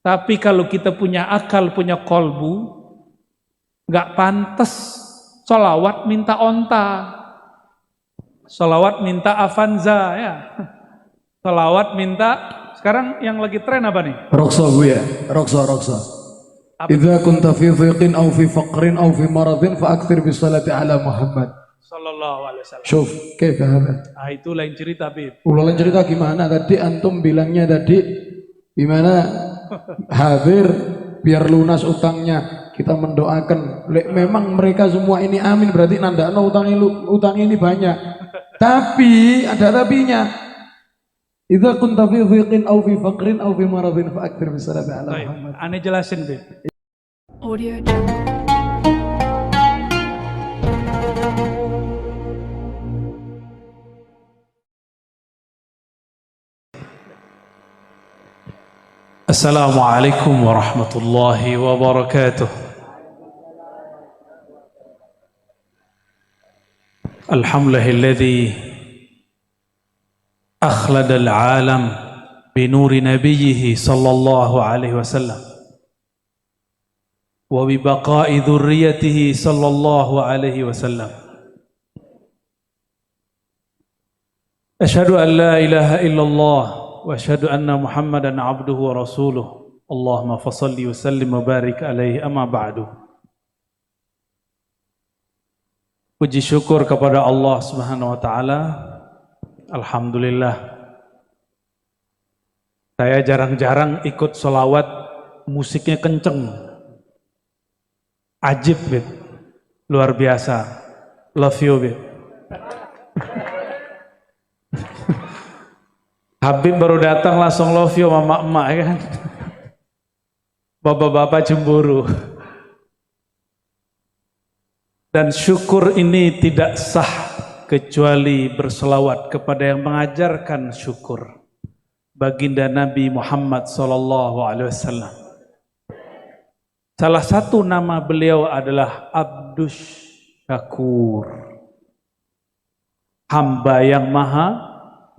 Tapi kalau kita punya akal, punya kolbu, nggak pantas sholawat minta onta, sholawat minta Avanza ya, sholawat minta. Sekarang yang lagi tren apa nih? Roksa Bu ya, roksa. Idza kunta fi dhiqin aw fi faqrin aw fi maradin fa akthir bis salati ala Muhammad Sallallahu alaihi wasallam. Syuf, kaifa hada? Ah, itu lain cerita, Bib. Ulang cerita gimana tadi antum bilangnya tadi gimana hadir biar lunas utangnya, kita mendoakan. Memang mereka semua ini amin berarti nandakno utang ini banyak. Tapi ada tapinya. Idza kunta fi dhiqin aw fi faqrin aw fi maradin fa akthir bis salati ala Muhammad. Aneh jelasin, Bib. Audio Jungle. Assalamualaikum warahmatullahi wabarakatuh. Alhamdulillahilladzi akhlada al-alam binuri nabiyhi sallallahu alaihi wasallam wa bi baqa'i dhurriyyatihi sallallahu alaihi wasallam. Asyhadu an la ilaha illallah wa asyhadu anna Muhammadan abduhu wa rasuluh. Allahumma fassalli wa sallim wa barik alaihi, amma ba'du. Puji syukur kepada Allah Subhanahu wa taala. Alhamdulillah. Saya jarang-jarang ikut sholawat musiknya kenceng. Ajib, Bib. Luar biasa. Love you, Bib. Habib baru datang langsung love you sama emak-emak kan. Bapak-bapak cemburu. Dan syukur ini tidak sah kecuali berselawat kepada yang mengajarkan syukur, baginda Nabi Muhammad SAW. Salah satu nama beliau adalah Abdus Syakur, hamba yang maha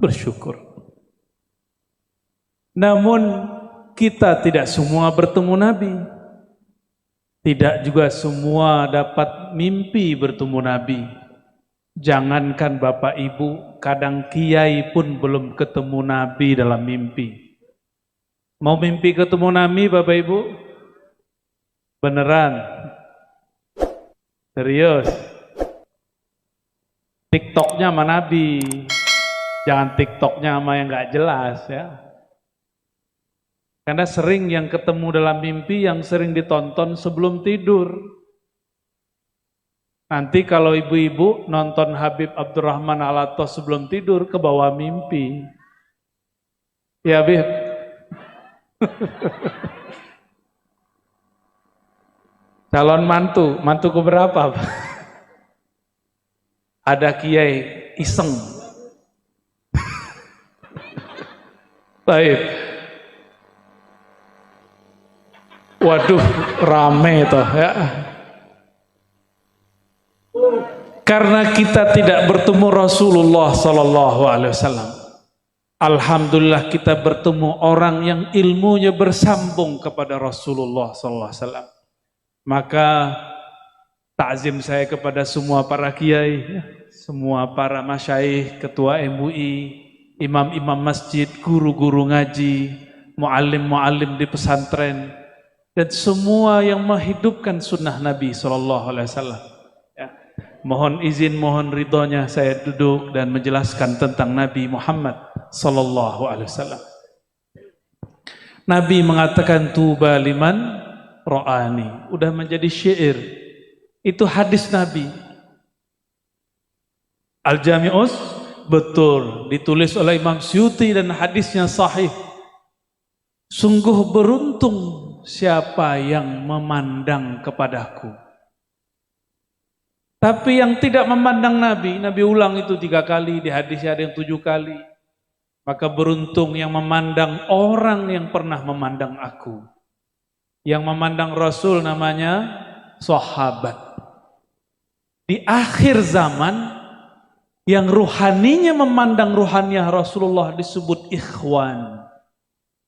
bersyukur. Namun kita tidak semua bertemu Nabi, tidak juga semua dapat mimpi bertemu Nabi. Jangankan Bapak Ibu, kadang kiai pun belum ketemu Nabi dalam mimpi. Mau mimpi ketemu Nabi Bapak Ibu? Beneran? Serius? TikToknya sama Nabi, jangan TikToknya sama yang gak jelas ya. Karena sering yang ketemu dalam mimpi yang sering ditonton sebelum tidur. Nanti kalau ibu-ibu nonton Habib Abdurrahman Alatos sebelum tidur, ke bawah mimpi. Ya, Bib. Calon mantu keberapa? Ada kiai iseng. Baik. Waduh, rame toh ya. Karena kita tidak bertemu Rasulullah sallallahu alaihi wasallam. Alhamdulillah kita bertemu orang yang ilmunya bersambung kepada Rasulullah sallallahu alaihi wasallam. Maka takzim saya kepada semua para kiai, semua para masyayikh, ketua MUI, imam-imam masjid, guru-guru ngaji, muallim-muallim di pesantren, dan semua yang menghidupkan sunnah Nabi SAW. Ya. Mohon izin, mohon ridhonya saya duduk dan menjelaskan tentang Nabi Muhammad SAW. Nabi mengatakan tuba liman ro'ani, udah menjadi syair. Itu hadis Nabi. Al-Jami'us, betul, ditulis oleh Imam Suyuti dan hadisnya sahih. Sungguh beruntung siapa yang memandang kepadaku. Tapi yang tidak memandang Nabi, Nabi ulang itu 3 kali, di hadisnya ada yang 7 kali. Maka beruntung yang memandang orang yang pernah memandang aku. Yang memandang Rasul namanya sahabat. Di akhir zaman, yang ruhaninya memandang ruhaniah Rasulullah disebut ikhwan.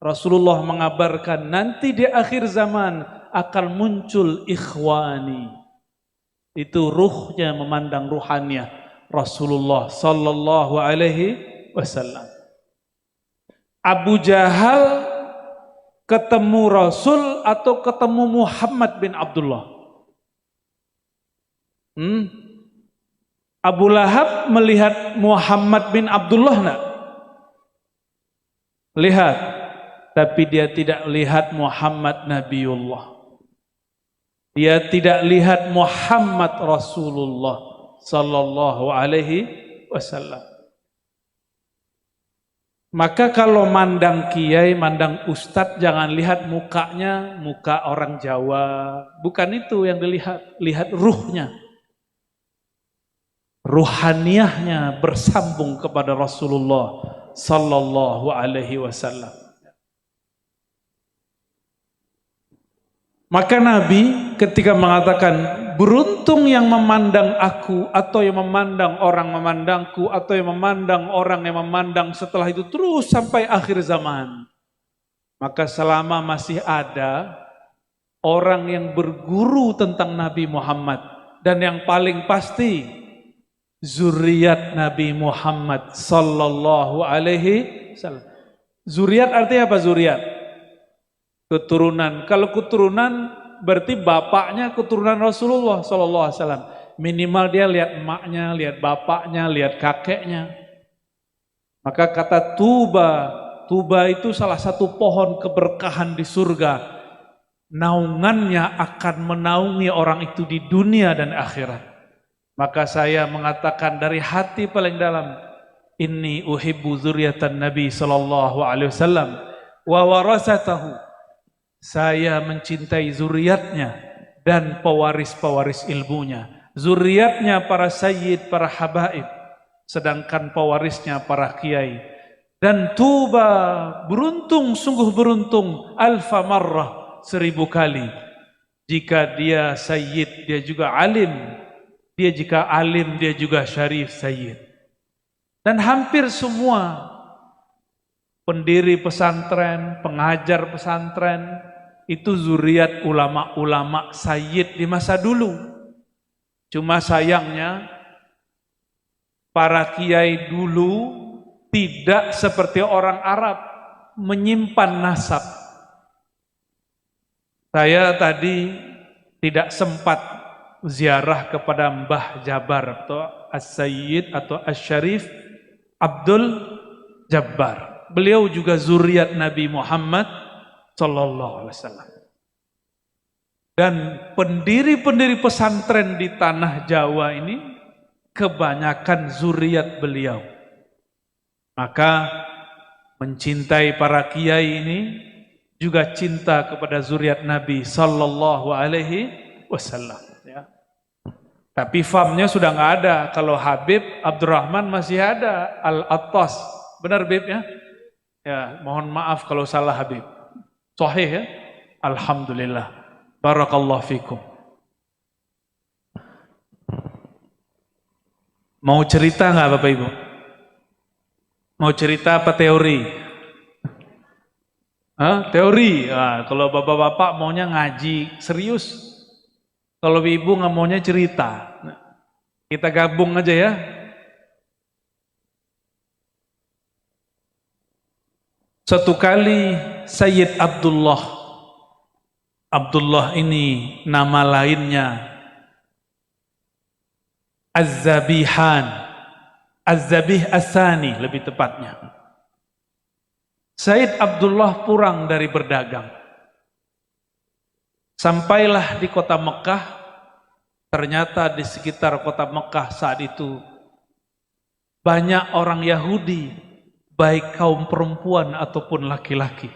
Rasulullah mengabarkan nanti di akhir zaman akan muncul ikhwani. Itu ruhnya memandang ruhannya Rasulullah sallallahu alaihi wasallam. Abu Jahal ketemu Rasul atau ketemu Muhammad bin Abdullah? Abu Lahab melihat Muhammad bin Abdullah enggak? Lihat, tapi dia tidak lihat Muhammad Nabiullah. Dia tidak lihat Muhammad Rasulullah sallallahu alaihi wasallam. Maka kalau mandang kiai, mandang ustadz, jangan lihat mukanya, muka orang Jawa. Bukan itu yang dilihat, lihat ruhnya. Ruhaniyahnya bersambung kepada Rasulullah sallallahu alaihi wasallam. Maka Nabi ketika mengatakan beruntung yang memandang aku atau yang memandang orang memandangku atau yang memandang orang yang memandang setelah itu terus sampai akhir zaman. Maka selama masih ada orang yang berguru tentang Nabi Muhammad dan yang paling pasti zuriat Nabi Muhammad sallallahu alaihi wasallam. Zuriat artinya apa zuriat? Keturunan. Kalau keturunan berarti bapaknya keturunan Rasulullah sallallahu alaihi wasallam. Minimal dia lihat emaknya, lihat bapaknya, lihat kakeknya. Maka kata tuba, tuba itu salah satu pohon keberkahan di surga. Naungannya akan menaungi orang itu di dunia dan akhirat. Maka saya mengatakan dari hati paling dalam, inni uhibbu dzurriatan Nabi sallallahu alaihi wasallam wa warasatahu. Saya mencintai zuriatnya dan pewaris-pewaris ilmunya. Zuriatnya para sayyid, para habaib, sedangkan pewarisnya para kiai. Dan tuba, beruntung, sungguh beruntung, alfa marrah, 1000 kali. Jika dia sayyid, dia juga alim. Dia jika alim, dia juga syarif sayyid. Dan hampir semua pendiri pesantren, pengajar pesantren, itu zuriat ulama-ulama sayyid di masa dulu. Cuma sayangnya, para kiai dulu tidak seperti orang Arab, menyimpan nasab. Saya tadi tidak sempat ziarah kepada Mbah Jabar atau As-Sayyid atau As-Syarif Abdul Jabbar. Beliau juga zuriat Nabi Muhammad sallallahu alaihi wasallam. Dan pendiri-pendiri pesantren di tanah Jawa ini kebanyakan zuriat beliau. Maka mencintai para kiai ini juga cinta kepada zuriat Nabi sallallahu alaihi wasallam. Tapi famnya sudah nggak ada. Kalau Habib Abdurrahman masih ada, Al-Attas. Benar Habib ya? Ya, mohon maaf kalau salah Habib. Sahih ya? Alhamdulillah. Barakallahu fikum. Mau cerita nggak Bapak Ibu? Mau cerita apa teori? Hah? Teori. Nah, kalau bapak-bapak maunya ngaji serius. Kalau ibu nggak maunya cerita, kita gabung aja ya. Satu kali Sayyid Abdullah ini nama lainnya Az-Zabihan, Az-Zabih As-Sani lebih tepatnya. Sayyid Abdullah pulang dari berdagang. Sampailah di kota Mekah, ternyata di sekitar kota Mekah saat itu banyak orang Yahudi, baik kaum perempuan ataupun laki-laki.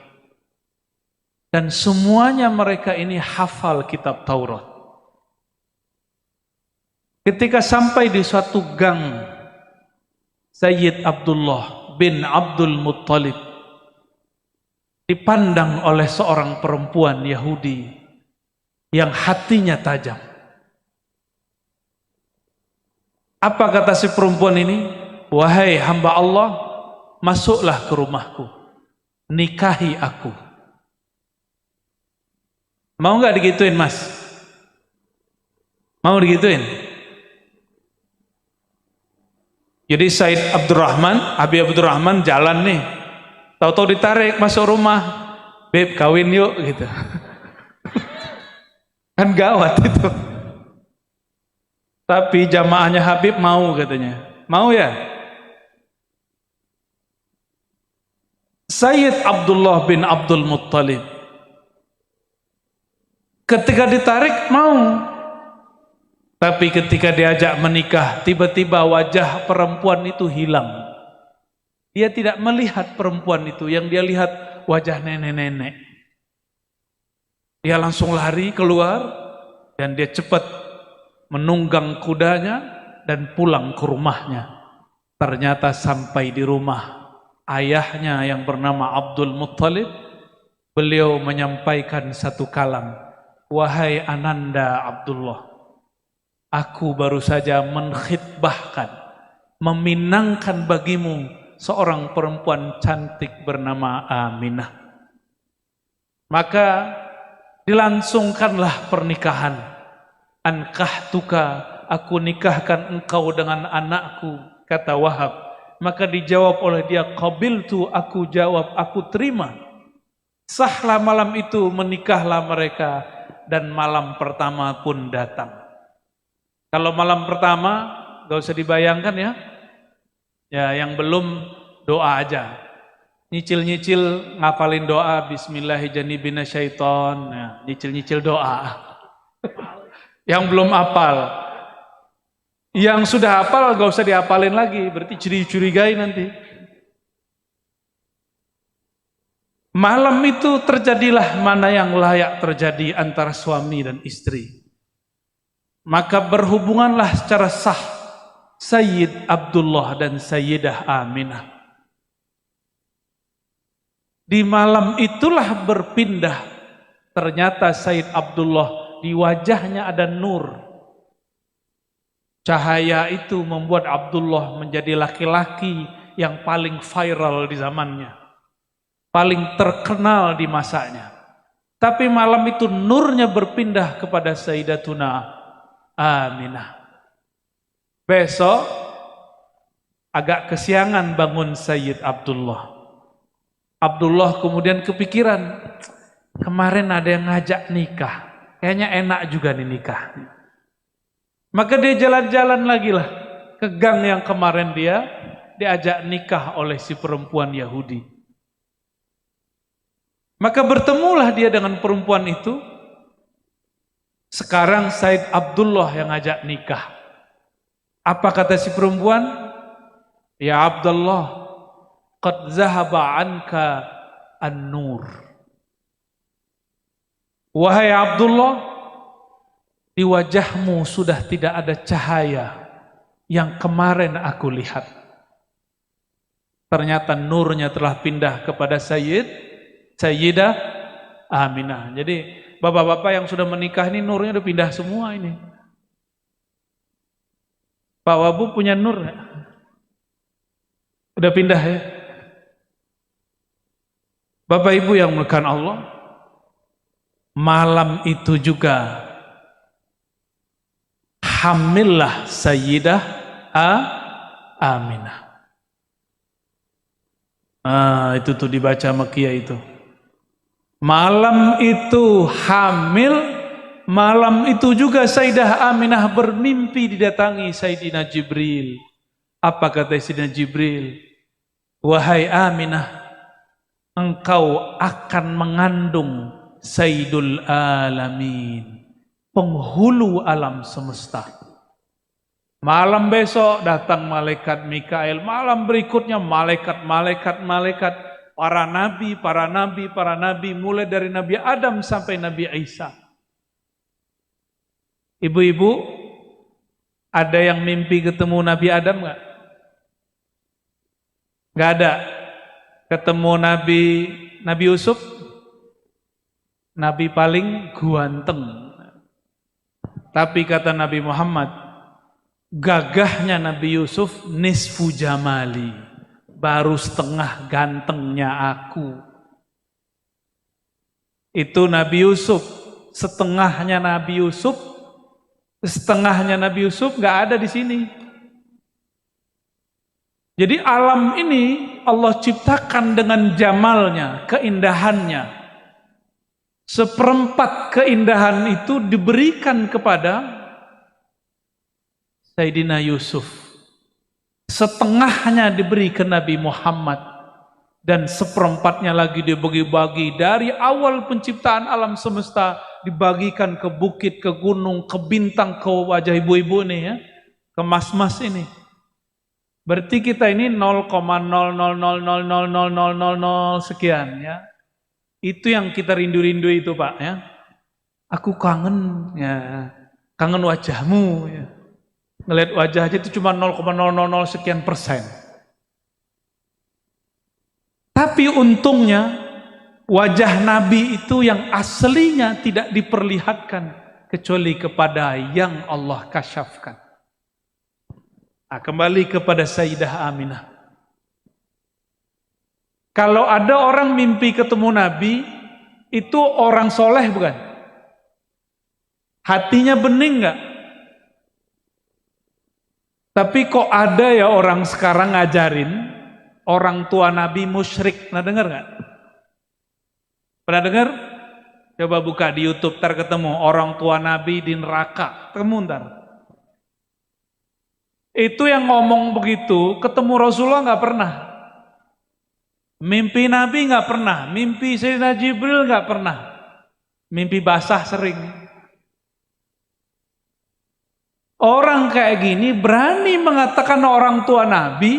Dan semuanya mereka ini hafal kitab Taurat. Ketika sampai di suatu gang, Sayyid Abdullah bin Abdul Muttalib dipandang oleh seorang perempuan Yahudi yang hatinya tajam. Apa kata si perempuan ini? Wahai hamba Allah, masuklah ke rumahku. nikahi aku. Mau nggak digituin, Mas? Mau digituin? Jadi Said Abdurrahman, Habib Abdurrahman jalan nih, tahu-tahu ditarik masuk rumah, Beb kawin yuk gitu. Kan gawat itu. Tapi jamaahnya Habib mau katanya. Mau ya? Sayyid Abdullah bin Abdul Muttalib ketika ditarik mau. Tapi ketika diajak menikah, tiba-tiba wajah perempuan itu hilang. Dia tidak melihat perempuan itu, yang dia lihat wajah nenek-nenek. Dia langsung lari keluar dan dia cepat menunggang kudanya dan pulang ke rumahnya. Ternyata sampai di rumah ayahnya yang bernama Abdul Muttalib, beliau menyampaikan satu kalam, "Wahai Ananda Abdullah, aku baru saja menkhitbahkan, meminangkan bagimu seorang perempuan cantik bernama Aminah. Maka dilangsungkanlah pernikahan. Ankahtuka, aku nikahkan engkau dengan anakku," kata Wahab. Maka dijawab oleh dia, "Qabiltu," aku jawab, aku terima. Sahlah malam itu, menikahlah mereka, dan malam pertama pun datang. Kalau malam pertama, gak usah dibayangkan ya. Ya, yang belum doa aja. Nyicil-nyicil ngapalin doa, Bismillahirrahmanirrahim. Ya, nyicil-nyicil doa. Yang belum hafal. Yang sudah hafal gak usah dihafalin lagi, berarti curigai nanti. Malam itu terjadilah mana yang layak terjadi antara suami dan istri. Maka berhubunganlah secara sah Sayyid Abdullah dan Sayyidah Aminah. Di malam itulah berpindah. Ternyata Sayyid Abdullah di wajahnya ada nur. Cahaya itu membuat Abdullah menjadi laki-laki yang paling viral di zamannya. Paling terkenal di masanya. Tapi malam itu nurnya berpindah kepada Sayyidatuna Aminah. Besok agak kesiangan bangun Sayyid Abdullah. Abdullah kemudian kepikiran, kemarin ada yang ngajak nikah, kayaknya enak juga nih nikah. Maka dia jalan-jalan lagi lah ke gang yang kemarin dia diajak nikah oleh si perempuan Yahudi. Maka bertemulah dia dengan perempuan itu. Sekarang Said Abdullah yang ngajak nikah. Apa kata si perempuan? Ya Abdullah, qad zahaba anka an-nur. Wahai Abdullah, di wajahmu sudah tidak ada cahaya yang kemarin aku lihat. Ternyata nurnya telah pindah kepada Sayyidah Aminah. Jadi bapak-bapak yang sudah menikah ini nurnya udah pindah semua ini. Pak Wabu punya nur ya? Udah pindah ya? Bapak Ibu yang melakukan Allah, malam itu juga hamillah Sayyidah Aminah. Itu tuh dibaca Makkiyah itu. Malam itu hamil, malam itu juga Sayyidah Aminah bermimpi didatangi Sayyidina Jibril. Apa kata Sayyidina Jibril? Wahai Aminah, engkau akan mengandung Sayyidul Alamin, penghulu alam semesta. Malam besok datang malaikat Mikail, malam berikutnya malaikat, para nabi, mulai dari Nabi Adam sampai Nabi Isa. Ibu-ibu, ada yang mimpi ketemu Nabi Adam enggak? Enggak ada. Ketemu Nabi Yusuf, Nabi paling ganteng. Tapi kata Nabi Muhammad, gagahnya Nabi Yusuf nisfu jamali, baru setengah gantengnya aku. Itu Nabi Yusuf. Setengahnya Nabi Yusuf nggak ada di sini. Jadi alam ini Allah ciptakan dengan jamalnya, keindahannya. Seperempat keindahan itu diberikan kepada Sayyidina Yusuf. Setengahnya diberi ke Nabi Muhammad. Dan seperempatnya lagi dibagi-bagi dari awal penciptaan alam semesta, dibagikan ke bukit, ke gunung, ke bintang, ke wajah ibu-ibu nih ya, ke mas-mas ini. Berarti kita ini 0,000000000 sekian ya. Itu yang kita rindu-rindu itu Pak ya. Aku kangen ya, kangen wajahmu ya. Ngelihat wajah aja itu cuma 0,000 sekian persen. Tapi untungnya wajah Nabi itu yang aslinya tidak diperlihatkan kecuali kepada yang Allah kasyafkan. Nah, kembali kepada Sayyidah Aminah. Kalau ada orang mimpi ketemu Nabi, itu orang soleh bukan? Hatinya bening enggak? Tapi kok ada ya orang sekarang ngajarin orang tua Nabi musyrik, pernah dengar nggak? Pernah dengar? Coba buka di YouTube, ntar ketemu orang tua Nabi di neraka, ketemu ntar. Itu yang ngomong begitu, ketemu Rasulullah nggak pernah. Mimpi Nabi nggak pernah, mimpi Sayyidina Jibril nggak pernah. Mimpi basah sering. Orang kayak gini berani mengatakan orang tua Nabi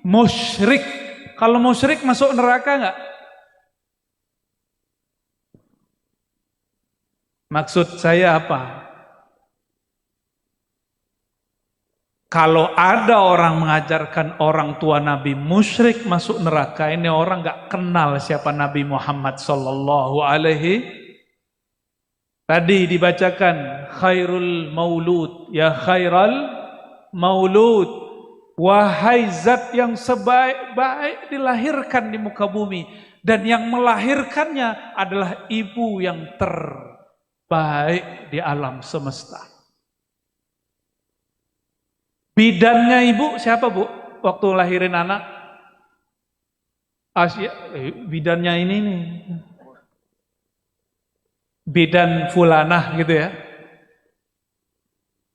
musyrik. Kalau musyrik masuk neraka enggak? Maksud saya apa? Kalau ada orang mengajarkan orang tua Nabi musyrik masuk neraka, ini orang enggak kenal siapa Nabi Muhammad sallallahu alaihi. Tadi dibacakan khairul maulud, ya khairal maulud. Wahai zat yang sebaik-baik dilahirkan di muka bumi. Dan yang melahirkannya adalah ibu yang terbaik di alam semesta. Bidannya ibu siapa bu? Waktu lahirin anak? Asia, bidannya ini nih. Bidan fulanah gitu ya.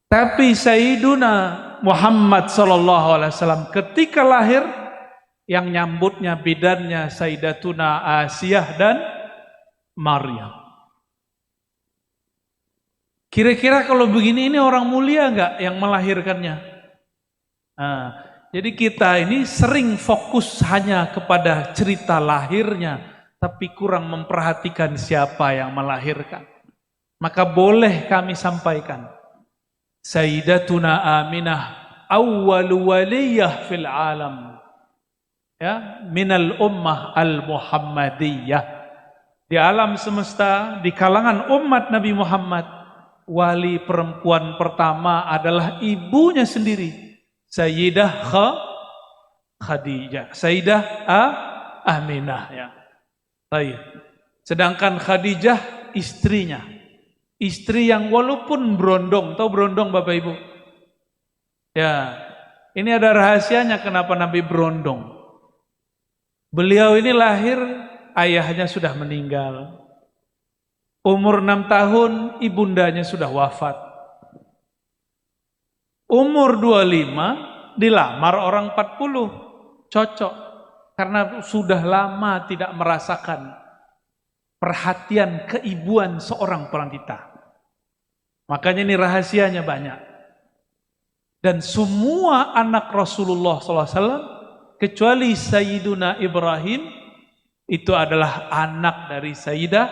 Tapi Sayyiduna Muhammad sallallahu alaihi wasallam ketika lahir yang nyambutnya bidannya Sayyidatuna Asiyah dan Maryam. Kira-kira kalau begini ini orang mulia enggak yang melahirkannya? Nah, jadi kita ini sering fokus hanya kepada cerita lahirnya, tapi kurang memperhatikan siapa yang melahirkan. Maka boleh kami sampaikan, Sayyidatuna Aminah awwalu waliyah fil alam, ya, minal ummah al-Muhammadiyah. Di alam semesta, di kalangan umat Nabi Muhammad, wali perempuan pertama adalah ibunya sendiri, Sayyidah Khadijah, Sayyidah Aminah ya. Baik. Sedangkan Khadijah istrinya, istri yang walaupun berondong, tahu berondong Bapak Ibu? Ya, ini ada rahasianya kenapa Nabi berondong. Beliau ini lahir, ayahnya sudah meninggal. Umur 6 tahun, ibundanya sudah wafat. Umur 25, dilamar orang 40. Cocok. Karena sudah lama tidak merasakan perhatian keibuan seorang wanita. Makanya ini rahasianya banyak. Dan semua anak Rasulullah SAW, kecuali Sayyiduna Ibrahim, itu adalah anak dari Sayyidah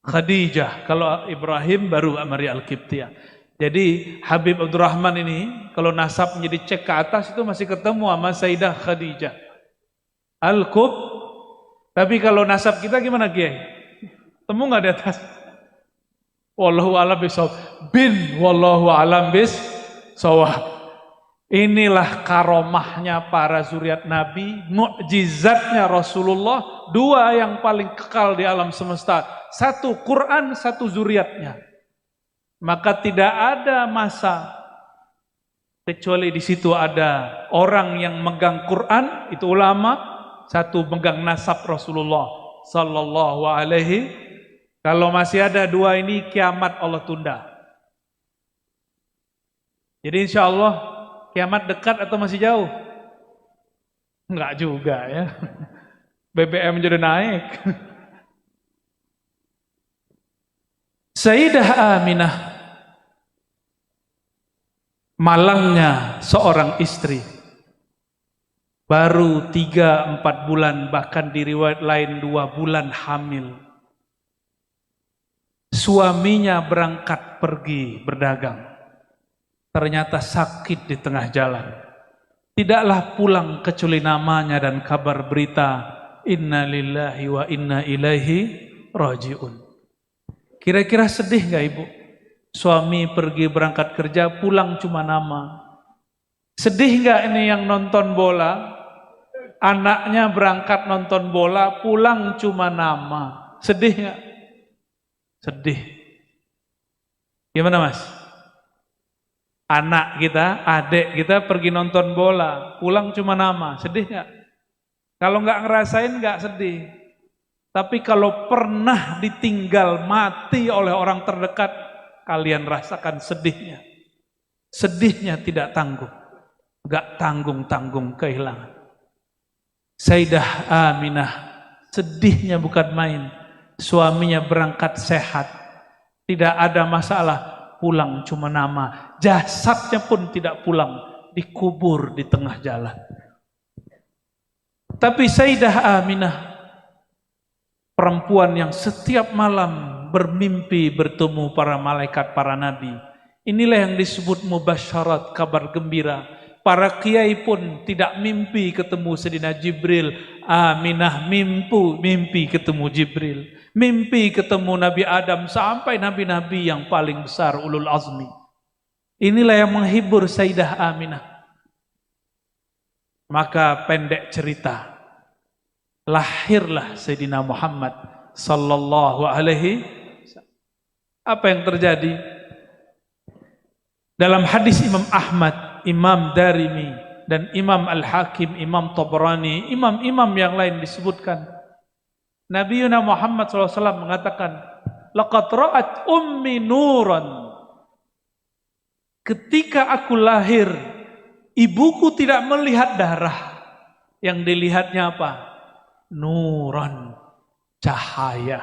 Khadijah. Kalau Ibrahim baru Maria Al-Qibtiyah. Jadi Habib Abdurrahman ini, kalau nasab menjadi cek ke atas itu masih ketemu sama Sayyidah Khadijah Al-Qub. Tapi kalau nasab kita gimana Kiai? Temu nggak di atas? Wallahu a'lam bishawab. Wallahu a'lam bishawab. Inilah karomahnya para zuriat Nabi, mukjizatnya Rasulullah, dua yang paling kekal di alam semesta. Satu Quran, satu zuriatnya. Maka tidak ada masa kecuali di situ ada orang yang megang Quran, itu ulama, satu megang nasab Rasulullah sallallahu alaihi. Kalau masih ada dua ini, kiamat Allah tunda. Jadi insya Allah kiamat dekat atau masih jauh? Enggak juga ya. BBM jadi naik. Sayyidah Aminah, malangnya seorang istri, baru 3-4 bulan, bahkan di riwayat lain 2 bulan hamil. Suaminya berangkat pergi berdagang. Ternyata sakit di tengah jalan. Tidaklah pulang kecuali namanya dan kabar berita, inna lillahi wa inna ilaihi raji'un. Kira-kira sedih gak ibu? Suami pergi berangkat kerja, pulang cuma nama. Sedih gak ini yang nonton bola? Anaknya berangkat nonton bola, pulang cuma nama. Sedih gak? Sedih. Gimana mas? Anak kita, adik kita pergi nonton bola, pulang cuma nama, sedih nggak? Kalau nggak ngerasain nggak sedih. Tapi kalau pernah ditinggal mati oleh orang terdekat, kalian rasakan sedihnya. Sedihnya tidak tanggung, nggak tanggung-tanggung kehilangan. Sayyidah Aminah, sedihnya bukan main. Suaminya berangkat sehat, tidak ada masalah. Pulang cuma nama, jasadnya pun tidak pulang, dikubur di tengah jalan. Tapi Sayyidah Aminah, perempuan yang setiap malam bermimpi bertemu para malaikat, para nabi. Inilah yang disebut mubasyarat, kabar gembira. Para kiai pun tidak mimpi ketemu Sayyidina Jibril. Aminah mimpi ketemu Jibril. Mimpi ketemu Nabi Adam sampai nabi-nabi yang paling besar, ulul azmi. Inilah yang menghibur Sayyidah Aminah. Maka pendek cerita, lahirlah Sayyidina Muhammad sallallahu alaihi wasallam. Apa yang terjadi? Dalam hadis Imam Ahmad, Imam Darimi, dan Imam Al-Hakim, Imam Tabrani, imam-imam yang lain disebutkan, Nabi Muhammad SAW mengatakan, laqad ra'at ummi nuran. Ketika aku lahir, ibuku tidak melihat darah. Yang dilihatnya apa? Nuran, cahaya.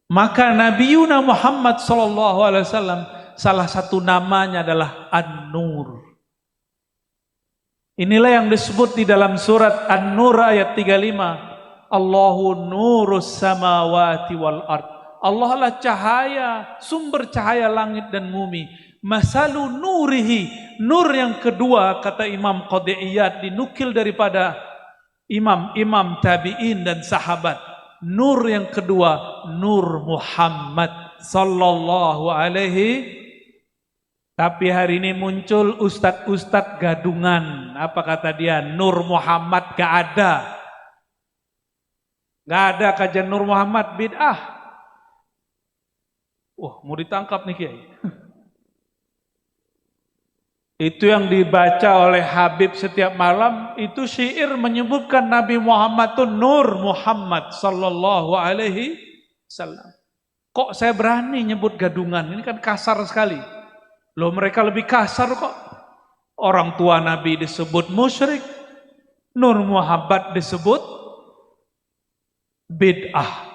Maka Nabi Muhammad SAW, salah satu namanya adalah An-Nur. Inilah yang disebut di dalam surat An-Nur ayat 35. Allahu nurus samawati wal ard. Allah lah cahaya, sumber cahaya langit dan bumi. Masalu nurihi, nur yang kedua kata Imam Qadiyat, dinukil daripada imam-imam tabi'in dan sahabat. Nur yang kedua, Nur Muhammad sallallahu alaihi. Tapi hari ini muncul ustadz-ustadz gadungan. Apa kata dia? Nur Muhammad gak ada. Gak ada kajian Nur Muhammad, bid'ah. Wah, mau ditangkap nih Kiai. Itu yang dibaca oleh Habib setiap malam, itu syair menyebutkan Nabi Muhammad itu Nur Muhammad sallallahu alaihi wasallam. Kok saya berani nyebut gadungan? Ini kan kasar sekali. Loh, mereka lebih kasar kok. Orang tua Nabi disebut musyrik, Nur Muhammad disebut bid'ah.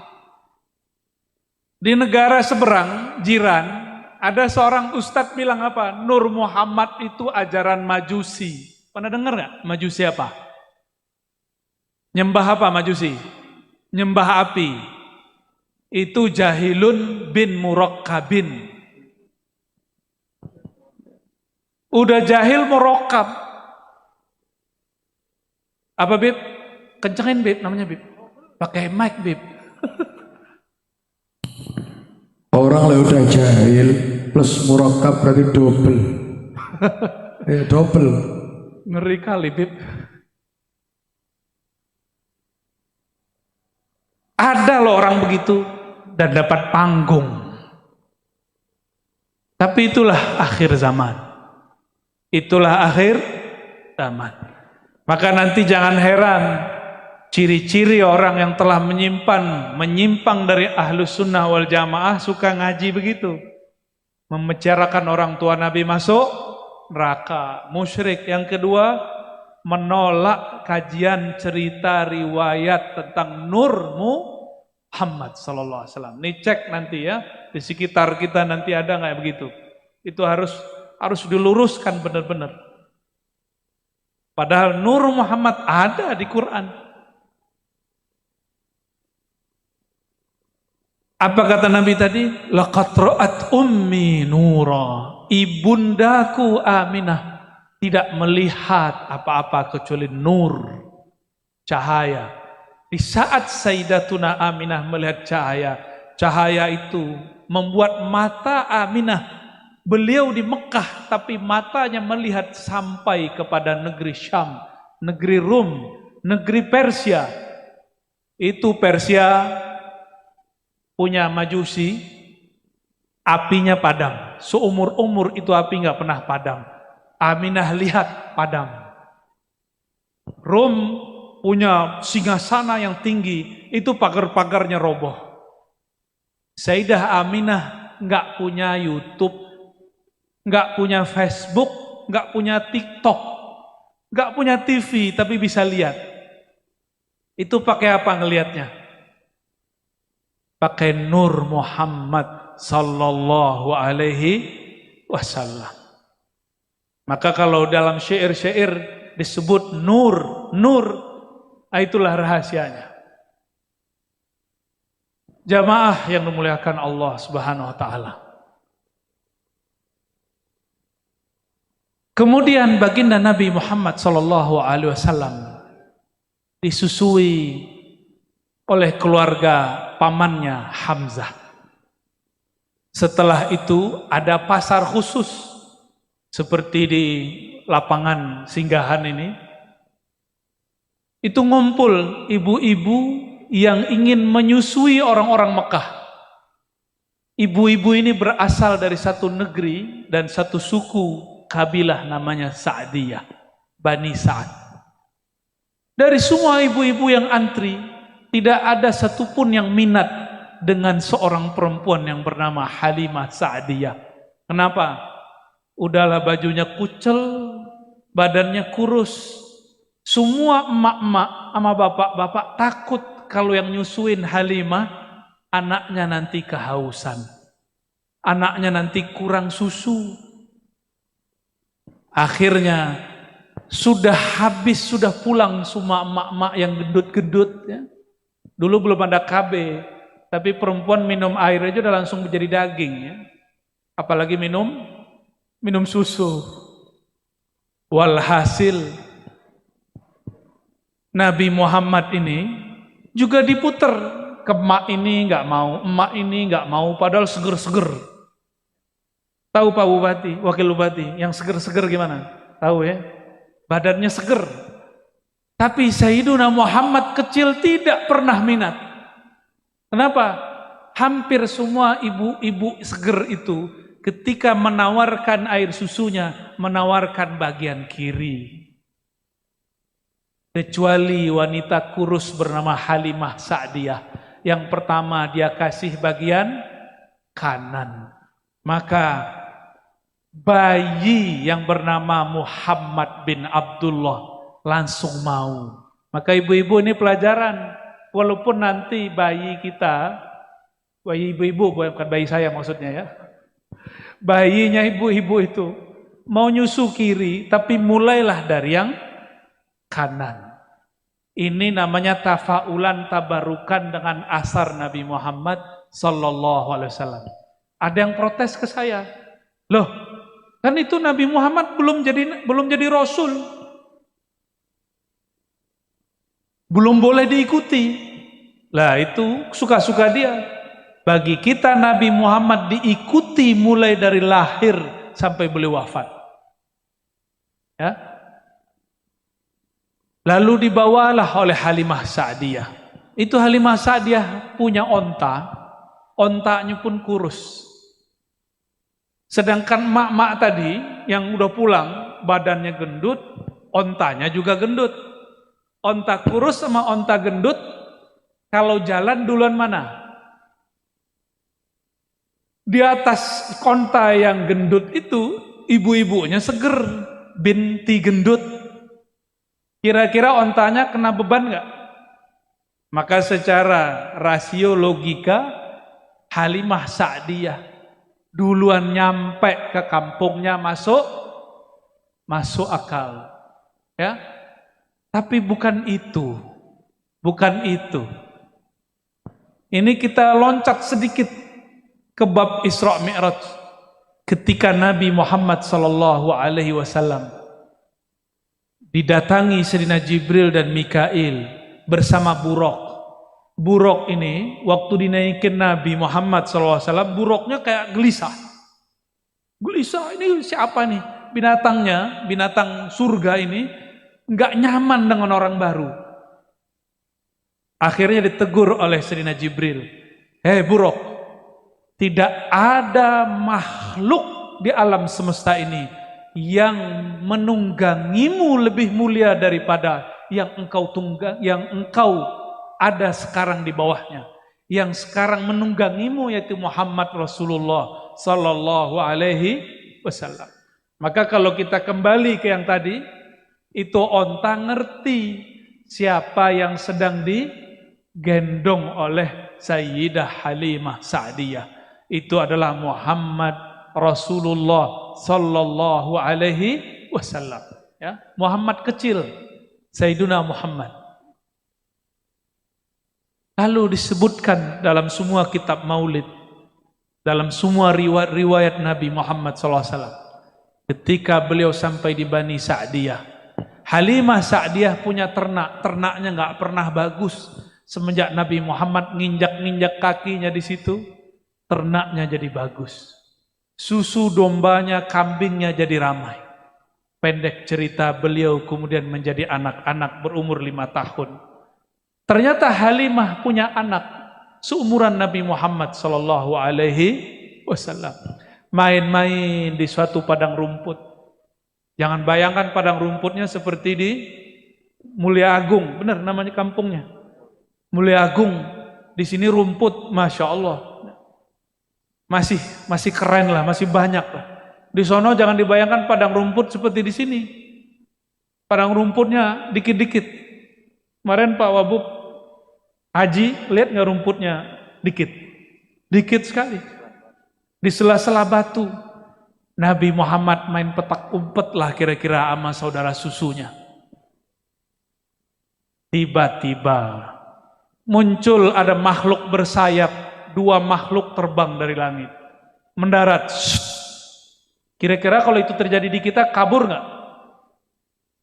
Di negara seberang, jiran, ada seorang ustadz bilang apa? Nur Muhammad itu ajaran Majusi. Pernah dengar nggak? Majusi apa? Nyembah apa Majusi? Nyembah api. Itu Jahilun bin Murakkabin. Udah jahil murakkab. Apa Bib? Kencengin Bib, namanya Bib. Pakai mic Bib. Orang lah udah jahil plus murakkab berarti double. Double. Ngeri kali, Bib. Ada loh orang begitu dan dapat panggung. Tapi itulah akhir zaman. Itulah akhir zaman. Maka nanti jangan heran ciri-ciri orang yang telah menyimpang dari Ahlus Sunnah wal Jamaah suka ngaji begitu. Membicarakan orang tua Nabi masuk neraka, musyrik. Yang kedua, menolak kajian cerita riwayat tentang Nur Muhammad sallallahu alaihi wasallam. Nih cek nanti ya, di sekitar kita nanti ada nggak begitu? Itu harus diluruskan benar-benar. Padahal Nur Muhammad ada di Quran. Apa kata Nabi tadi? Laqad ra'at ummi nura. Ibundaku Aminah tidak melihat apa-apa kecuali nur, cahaya. Di saat Sayyidatuna Aminah melihat cahaya itu membuat mata Aminah, beliau di Mekah tapi matanya melihat sampai kepada negeri Syam, negeri Rum, negeri Persia. Itu Persia punya majusi, apinya padam. Seumur-umur itu api nggak pernah padam. Aminah lihat padam. Rom punya singgasana yang tinggi, itu pagar-pagarnya roboh. Sayyidah Aminah nggak punya YouTube, nggak punya Facebook, nggak punya TikTok, nggak punya TV, tapi bisa lihat. Itu pakai apa ngelihatnya? Pakai Nur Muhammad sallallahu alaihi wasallam. Maka kalau dalam syair-syair disebut nur, itulah rahasianya. Jamaah yang dimuliakan Allah Subhanahu wa taala. Kemudian baginda Nabi Muhammad sallallahu alaihi wasallam disusui oleh keluarga pamannya Hamzah. Setelah itu ada pasar khusus seperti di lapangan singgahan ini. Itu ngumpul ibu-ibu yang ingin menyusui orang-orang Mekah. Ibu-ibu ini berasal dari satu negeri dan satu suku kabilah namanya Sa'diyah, Bani Sa'ad. Dari semua ibu-ibu yang antri, tidak ada satupun yang minat dengan seorang perempuan yang bernama Halimah Sa'diyah. Kenapa? Udahlah bajunya kucel, badannya kurus. Semua emak-emak sama bapak-bapak takut kalau yang nyusuin Halimah, anaknya nanti kehausan. Anaknya nanti kurang susu. Akhirnya sudah habis, sudah pulang semua emak-emak yang gendut-gendut. Ya. Dulu belum ada KB, tapi perempuan minum air aja udah langsung menjadi daging. Ya. Apalagi minum susu. Walhasil Nabi Muhammad ini juga diputer ke emak ini nggak mau, emak ini nggak mau, padahal seger-seger. Tahu Pak Bupati, Wakil Bupati, yang seger-seger gimana? Tahu ya? Badannya seger. Tapi Sayyiduna Muhammad kecil tidak pernah minat. Kenapa? Hampir semua ibu-ibu seger itu ketika menawarkan air susunya, menawarkan bagian kiri. Kecuali wanita kurus bernama Halimah Sa'diyah. Yang pertama dia kasih bagian kanan. Maka bayi yang bernama Muhammad bin Abdullah langsung mau. Maka ibu-ibu ini pelajaran. Walaupun nanti bayi kita, bayi ibu-ibu, bukan bayi saya maksudnya ya. Bayinya ibu-ibu itu mau nyusu kiri, tapi mulailah dari yang kanan. Ini namanya tafaulan, tabarukan dengan asar Nabi Muhammad sallallahu alaihi wasallam. Ada yang protes ke saya, loh, kan itu Nabi Muhammad belum jadi rasul, belum boleh diikuti. Lah itu suka-suka dia. Bagi kita Nabi Muhammad diikuti mulai dari lahir sampai beliau wafat. Ya. Lalu dibawalah oleh Halimah Sa'diyah. Itu Halimah Sa'diyah punya ontanya pun kurus. Sedangkan mak-mak tadi yang udah pulang, badannya gendut, ontanya juga gendut. Onta kurus sama onta gendut, kalau jalan duluan mana? Di atas onta yang gendut itu, ibu-ibunya seger, binti gendut. Kira-kira ontanya kena beban nggak? Maka secara rasio logika, Halimah Sa'diyah duluan nyampe ke kampungnya masuk akal. Ya. Tapi bukan itu. Bukan itu. Ini kita loncat sedikit ke bab Isra Mi'raj. Ketika Nabi Muhammad sallallahu alaihi wasallam didatangi Sayyidina Jibril dan Mikail bersama buruk. Buruk ini waktu dinaikin Nabi Muhammad SAW, buruknya kayak gelisah. Gelisah, ini siapa nih? Binatangnya, binatang surga ini nggak nyaman dengan orang baru. Akhirnya ditegur oleh Sayyidina Jibril. Hei buruk, tidak ada makhluk di alam semesta ini yang menunggangimu lebih mulia daripada yang engkau ada sekarang di bawahnya. Yang sekarang menunggangimu yaitu Muhammad Rasulullah sallallahu alaihi wasallam. Maka kalau kita kembali ke yang tadi, itu onta ngerti siapa yang sedang digendong oleh Sayyidah Halimah Sa'diyah. Itu adalah Muhammad Rasulullah sallallahu alaihi wasallam. Ya, Muhammad kecil, Sayyiduna Muhammad. Lalu disebutkan dalam semua kitab maulid, dalam semua riwayat Nabi Muhammad SAW, ketika beliau sampai di Bani Sa'diyah, Halimah Sa'diyah punya ternaknya nggak pernah bagus. Semenjak Nabi Muhammad nginjak-nginjak kakinya di situ, ternaknya jadi bagus. Susu dombanya, kambingnya jadi ramai. Pendek cerita, beliau kemudian menjadi anak-anak berumur 5 tahun. Ternyata Halimah punya anak seumuran Nabi Muhammad sallallahu alaihi wasallam. Main-main di suatu padang rumput. Jangan bayangkan padang rumputnya seperti di Mulia Agung, benar namanya kampungnya. Mulia Agung, di sini rumput, masya Allah, masih keren lah, masih banyak lah. Di sono jangan dibayangkan padang rumput seperti di sini. Padang rumputnya dikit-dikit. Kemarin Pak Wabub Haji, lihat nggak rumputnya dikit, dikit sekali. Di sela-sela batu, Nabi Muhammad main petak umpet lah kira-kira sama saudara susunya. Tiba-tiba muncul ada makhluk bersayap, 2 makhluk terbang dari langit, mendarat. Kira-kira kalau itu terjadi di kita, kabur nggak?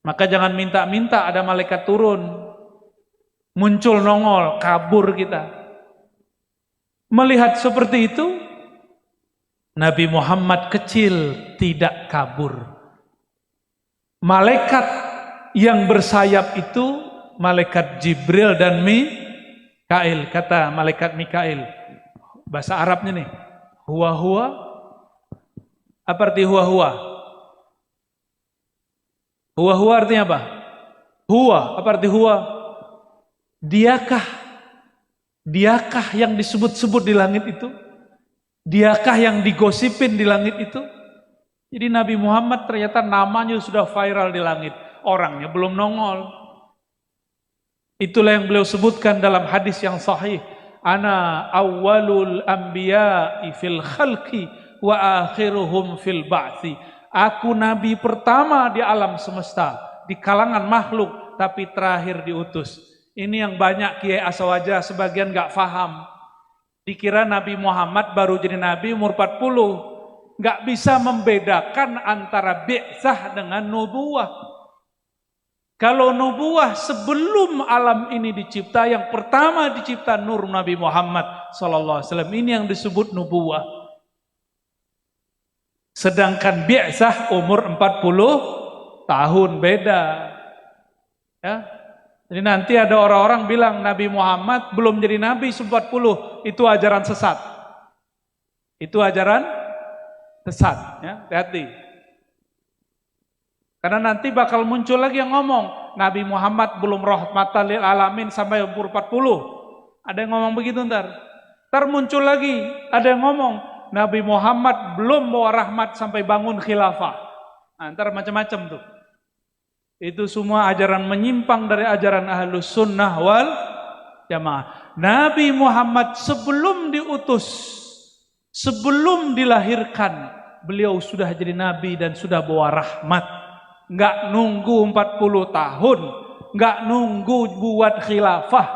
Maka jangan minta-minta ada malaikat turun. Muncul nongol, kabur kita. Melihat seperti itu, Nabi Muhammad kecil tidak kabur. Malaikat yang bersayap itu malaikat Jibril dan Mikail. Kata malaikat Mikail, bahasa Arabnya nih, huwa. Apa arti huwa? Huwa artinya apa? Huwa, apa arti huwa? Diakah yang disebut-sebut di langit itu? Diakah yang digosipin di langit itu? Jadi Nabi Muhammad ternyata namanya sudah viral di langit, orangnya belum nongol. Itulah yang beliau sebutkan dalam hadis yang sahih, ana awwalul anbiya'i fil khalqi wa akhiruhum fil ba'thi. Aku nabi pertama di alam semesta, di kalangan makhluk, tapi terakhir diutus. Ini yang banyak kiai asawaja sebagian gak faham. Dikira Nabi Muhammad baru jadi nabi umur 40. Gak bisa membedakan antara bi'tsah dengan nubuwah. Kalau nubuwah sebelum alam ini dicipta, yang pertama dicipta nur Nabi Muhammad sallallahu alaihi wasallam, ini yang disebut nubuwah. Sedangkan bi'tsah umur 40 tahun beda. Ya. Jadi nanti ada orang-orang bilang Nabi Muhammad belum jadi nabi 40, itu ajaran sesat. Itu ajaran sesat, ya. Hati-hati. Karena nanti bakal muncul lagi yang ngomong Nabi Muhammad belum rahmatan lil alamin sampai umur 40. Ada yang ngomong begitu ntar. Ntar muncul lagi ada yang ngomong Nabi Muhammad belum bawa rahmat sampai bangun khilafah. Nah, ntar macam-macam tuh. Itu semua ajaran menyimpang dari ajaran Ahlus Sunnah wal Jamaah. Nabi Muhammad sebelum diutus, sebelum dilahirkan, beliau sudah jadi nabi dan sudah bawa rahmat. Enggak nunggu 40 tahun, enggak nunggu buat khilafah.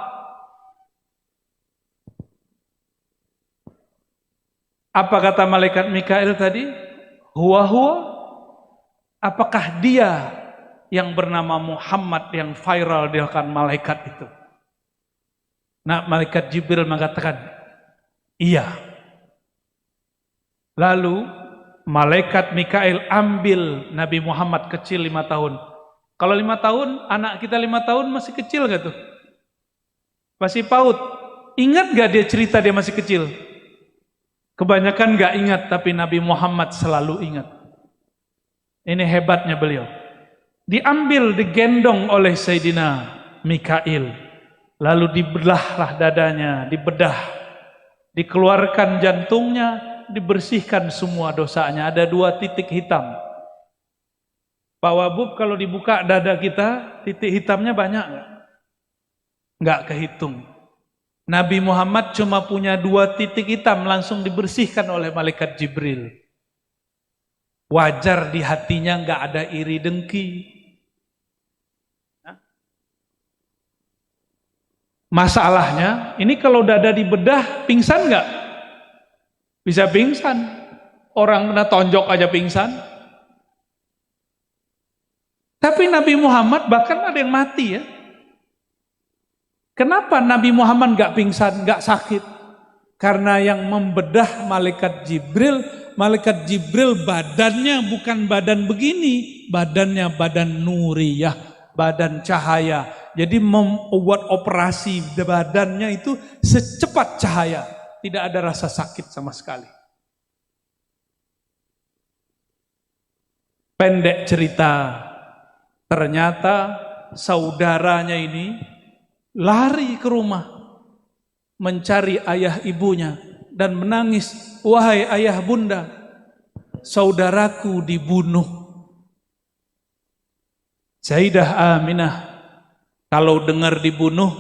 Apa kata malaikat Mikail tadi? Huwa. Apakah dia yang bernama Muhammad yang viral di hadapan malaikat itu? Nah, malaikat Jibril mengatakan, iya. Lalu malaikat Mikail ambil Nabi Muhammad kecil 5 tahun. Kalau 5 tahun, anak kita 5 tahun masih kecil gak tuh? Masih PAUD. Ingat gak dia cerita dia masih kecil? Kebanyakan gak ingat, tapi Nabi Muhammad selalu ingat. Ini hebatnya beliau. Diambil, digendong oleh Sayyidina Mikail. Lalu dibelahlah dadanya, dibedah. Dikeluarkan jantungnya, dibersihkan semua dosanya. Ada 2 titik hitam. Pak Wabub kalau dibuka dada kita, titik hitamnya banyak nggak? Nggak kehitung. Nabi Muhammad cuma punya 2 titik hitam, langsung dibersihkan oleh malaikat Jibril. Wajar di hatinya nggak ada iri dengki. Masalahnya, ini kalau dada dibedah, pingsan nggak? Bisa pingsan. Orang kena tonjok aja pingsan. Tapi Nabi Muhammad bahkan ada yang mati ya. Kenapa Nabi Muhammad nggak pingsan, nggak sakit? Karena yang membedah malaikat Jibril badannya bukan badan begini, badannya badan nuriyah, badan cahaya. Jadi membuat operasi badannya itu secepat cahaya, tidak ada rasa sakit sama sekali. Pendek cerita, ternyata saudaranya ini lari ke rumah mencari ayah ibunya dan menangis, wahai ayah bunda, saudaraku dibunuh. Sayyidah Aminah kalau dengar dibunuh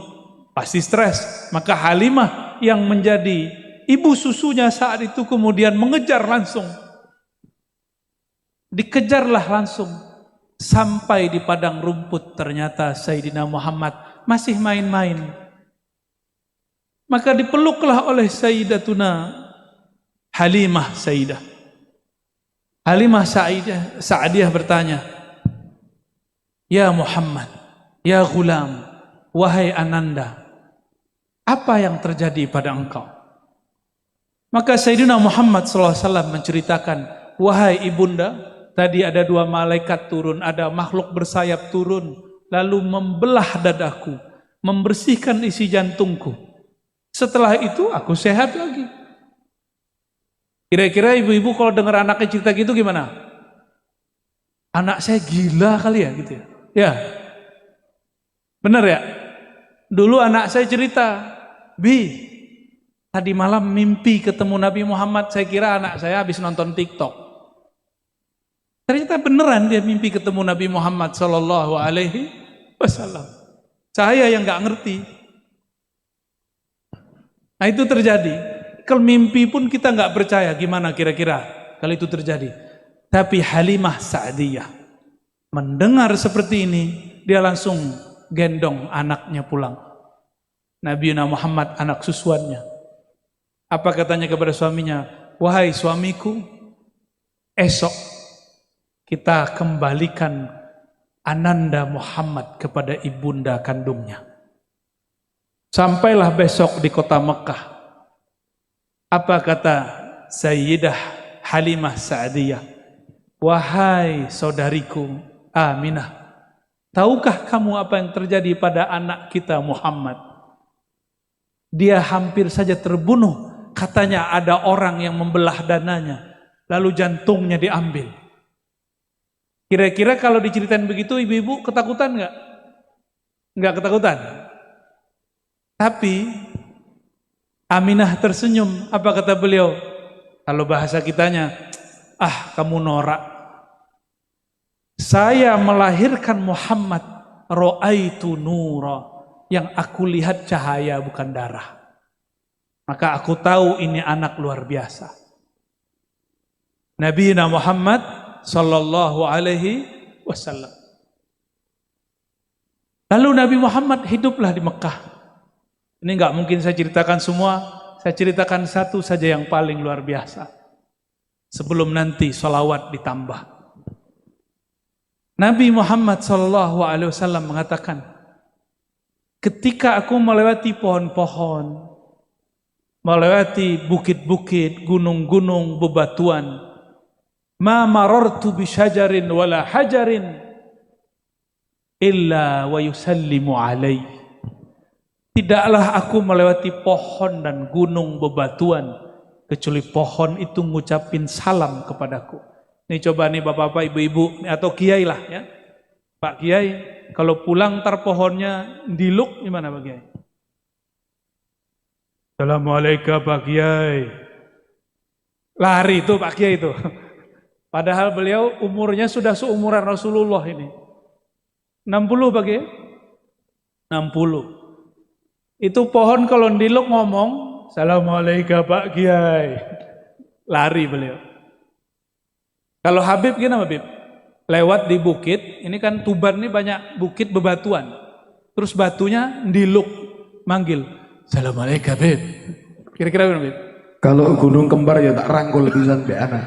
pasti stres, maka Halimah yang menjadi ibu susunya saat itu kemudian mengejar langsung. Dikejarlah langsung sampai di padang rumput, ternyata Sayyidina Muhammad masih main-main. Maka dipeluklah oleh Sayyidatuna Halimah Sayyidah. Halimah Sa'diyah bertanya, ya Muhammad, ya Ghulam, wahai Ananda, apa yang terjadi pada engkau? Maka Sayyidina Muhammad SAW menceritakan, wahai ibunda, tadi ada 2 malaikat turun, ada makhluk bersayap turun, lalu membelah dadaku, membersihkan isi jantungku. Setelah itu aku sehat lagi. Kira-kira ibu-ibu kalau dengar anaknya cerita gitu gimana? Anak saya gila kali ya gitu ya. Ya. Benar ya? Dulu anak saya cerita, Bi, tadi malam mimpi ketemu Nabi Muhammad, saya kira anak saya habis nonton TikTok. Ternyata beneran dia mimpi ketemu Nabi Muhammad sallallahu alaihi wasallam. Saya yang nggak ngerti. Nah itu terjadi. Kalau mimpi pun kita nggak percaya, gimana kira-kira kalau itu terjadi. Tapi Halimah Sa'diyah mendengar seperti ini, dia langsung gendong anaknya pulang. Nabi Muhammad anak susuannya. Apa katanya kepada suaminya? Wahai suamiku, esok kita kembalikan Ananda Muhammad kepada ibunda kandungnya. Sampailah besok di kota Mekah. Apa kata Sayyidah Halimah Sa'diyah? Wahai saudariku, Aminah, tahukah kamu apa yang terjadi pada anak kita Muhammad? Dia hampir saja terbunuh. Katanya ada orang yang membelah dananya, lalu jantungnya diambil. Kira-kira kalau diceritain begitu, ibu-ibu ketakutan nggak? Nggak ketakutan. Tapi Aminah tersenyum. Apa kata beliau? Kalau bahasa kitanya, kamu norak. Saya melahirkan Muhammad, ro'aitu nura, yang aku lihat cahaya bukan darah. Maka aku tahu ini anak luar biasa. Nabi Muhammad sallallahu alaihi wasallam. Lalu Nabi Muhammad hiduplah di Mekah. Ini enggak mungkin saya ceritakan semua, saya ceritakan satu saja yang paling luar biasa. Sebelum nanti sholawat ditambah. Nabi Muhammad SAW mengatakan, ketika aku melewati pohon-pohon, melewati bukit-bukit, gunung-gunung, bebatuan, ma marartu bi syajarin wala hajarin illa wa yusallimu alaihi. Tidaklah aku melewati pohon dan gunung bebatuan kecuali pohon itu ngucapin salam kepadaku. Ini coba nih bapak-bapak, ibu-ibu atau kiai lah ya. Pak Kiai, kalau pulang ntar pohonnya diluk gimana Pak Kiai? Assalamualaikum Pak Kiai. Lari itu Pak Kiai itu. Padahal beliau umurnya sudah seumuran Rasulullah ini. 60 Pak Kiai? 60. Itu pohon kalau diluk ngomong, Assalamualaikum Pak Kiai. Lari beliau. Kalau Habib gimana Habib? Lewat di bukit, ini kan Tuban ini banyak bukit bebatuan. Terus batunya diluk, manggil, Assalamualaikum Habib. Kira-kira gimana Habib? Kalau gunung kembar ya tak rangkul pisan mbek anak.